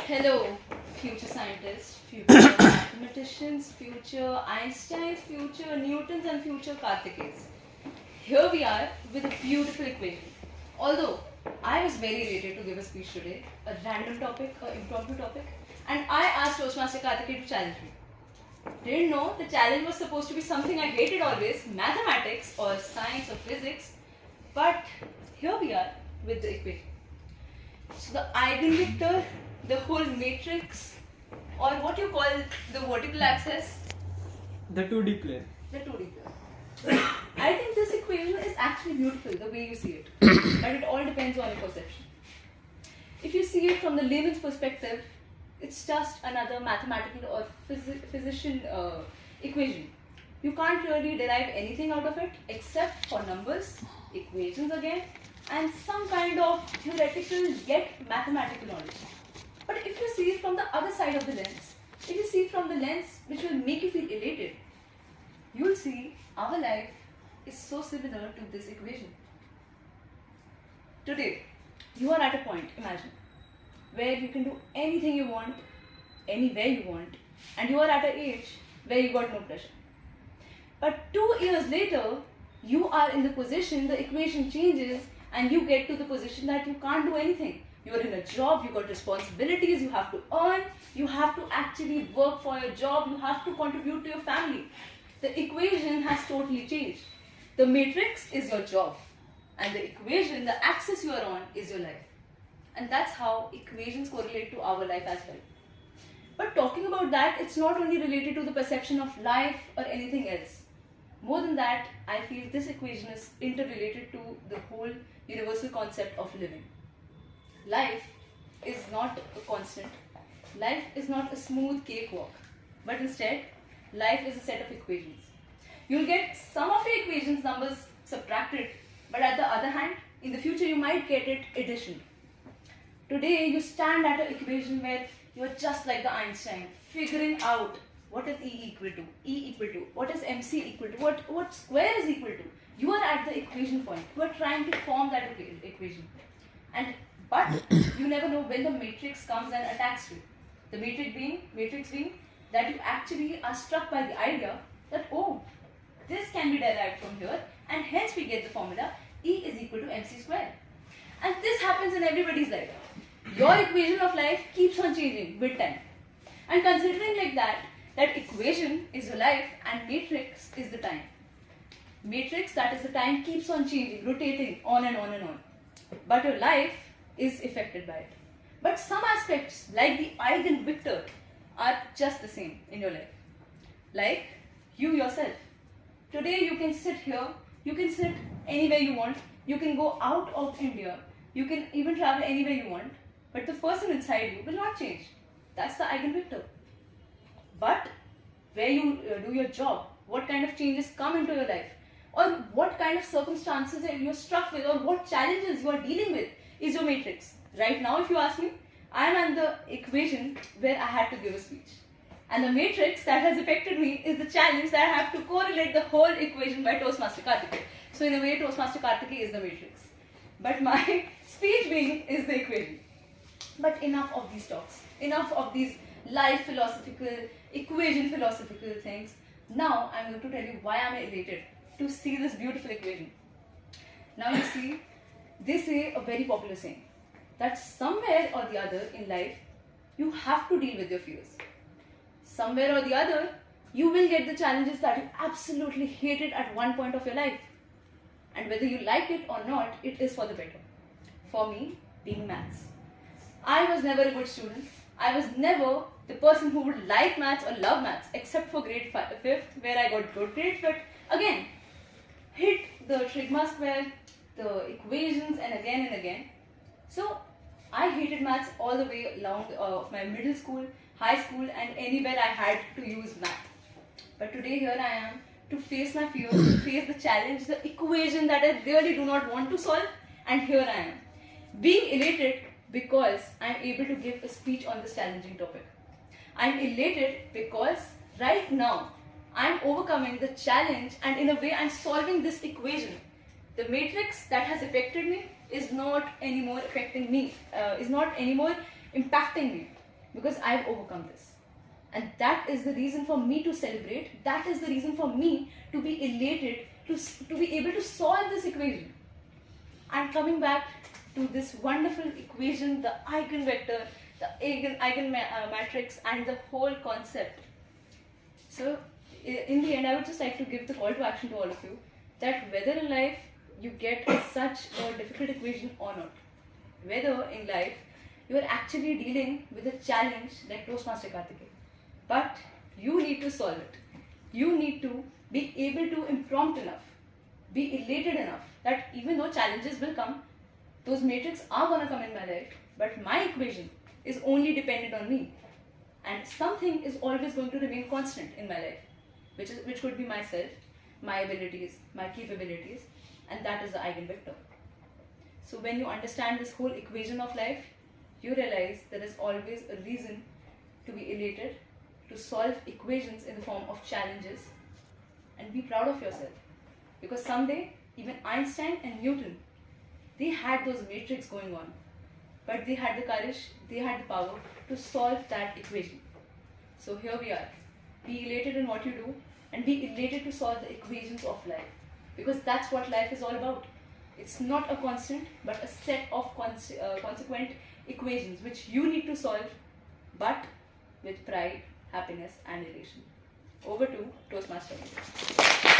Hello, future scientists, future mathematicians, future Einsteins, future Newtons and future Kartikeys. Here we are with a beautiful equation. Although I was very elated to give a speech today, a random topic, an impromptu topic, and I asked Toastmaster Kartikeya to challenge me. Didn't know the challenge was supposed to be something I hated always, mathematics or science or physics, but here we are with the equation. So the eigenvector, the whole matrix, or what you call the vertical axis, The 2D plane. the 2D plane. I think this equation is actually beautiful the way you see it, but it all depends on your perception. If you see it from the layman's perspective, it's just another mathematical or physician equation. You can't really derive anything out of it except for numbers, equations again, and some kind of theoretical yet mathematical knowledge. But if you see it from the other side of the lens, if you see it from the lens which will make you feel elated, you'll see our life is so similar to this equation. Today, you are at a point, imagine, where you can do anything you want, anywhere you want, and you are at an age where you got no pressure. But 2 years later, you are in the position, the equation changes, and you get to the position that you can't do anything. You are in a job, you got responsibilities, you have to earn, you have to actually work for your job, you have to contribute to your family. The equation has totally changed. The matrix is your job, and the equation, the axis you are on, is your life. And that's how equations correlate to our life as well. But talking about that, it's not only related to the perception of life or anything else. More than that, I feel this equation is interrelated to the whole universal concept of living. Life is not a constant. Life is not a smooth cakewalk. But instead, life is a set of equations. You'll get some of your equations numbers subtracted, but at the other hand, in the future you might get it addition. Today you stand at an equation where you are just like the Einstein, figuring out what is E equal to, what is MC equal to, what square is equal to. You are at the equation point. You are trying to form that equation. But you never know when the matrix comes and attacks you. The matrix being that you actually are struck by the idea that, oh, this can be derived from here, and hence we get the formula E is equal to MC square. And this happens in everybody's life. Your equation of life keeps on changing with time. And considering like that equation is your life and matrix is the time. Matrix, that is the time, keeps on changing, rotating on and on and on. But your life is affected by it. But some aspects, like the eigenvector, are just the same in your life. Like you yourself. Today you can sit here, you can sit anywhere you want, you can go out of India, you can even travel anywhere you want, but the person inside you will not change. That's the eigenvector. But where you do your job, what kind of changes come into your life, or what kind of circumstances you're struck with, or what challenges you are dealing with is your matrix. Right now, if you ask me, I am at the equation where I had to give a speech. And the matrix that has affected me is the challenge that I have to correlate the whole equation by Toastmaster Kartikeya. So in a way, Toastmaster Kartikeya is the matrix. But my speech being is the equation. But enough of these talks. Enough of these life philosophical, equation philosophical things. Now I'm going to tell you why I'm elated to see this beautiful equation. Now you see, they say a very popular saying that somewhere or the other in life, you have to deal with your fears. Somewhere or the other, you will get the challenges that you absolutely hated at one point of your life. And whether you like it or not, it is for the better. For me, being maths. I was never a good student. I was never the person who would like maths or love maths, except for grade 5th, where I got good grades. But again, hit the trig square, the equations, and again. So I hated maths all the way along my middle school, high school, and anywhere I had to use math. But today here I am to face my fears, to face the challenge, the equation that I really do not want to solve, and here I am, being elated because I am able to give a speech on this challenging topic. I am elated because right now I am overcoming the challenge, and in a way I am solving this equation. The matrix that has affected me is not anymore affecting me, is not anymore impacting me. because I've overcome this. And that is the reason for me to celebrate. That is the reason for me to be elated, to be able to solve this equation. And coming back to this wonderful equation, the eigenvector, the matrix, and the whole concept. So, in the end, I would just like to give the call to action to all of you that whether in life you get such a difficult equation or not, whether in life you are actually dealing with a challenge like Toastmaster Karthikeya, but you need to solve it. You need to be able to impromptu enough, be elated enough that even though challenges will come, those matrix are gonna come in my life, but my equation is only dependent on me. And something is always going to remain constant in my life, which could be myself, my abilities, my capabilities, and that is the eigenvector. So when you understand this whole equation of life, you realize there is always a reason to be elated, to solve equations in the form of challenges, and be proud of yourself. Because someday, even Einstein and Newton, they had those matrix going on, but they had the courage, they had the power to solve that equation. So here we are. Be elated in what you do, and be elated to solve the equations of life. Because that's what life is all about. It's not a constant, but a set of consequent equations which you need to solve, but with pride, happiness, and elation. Over to Toastmasters.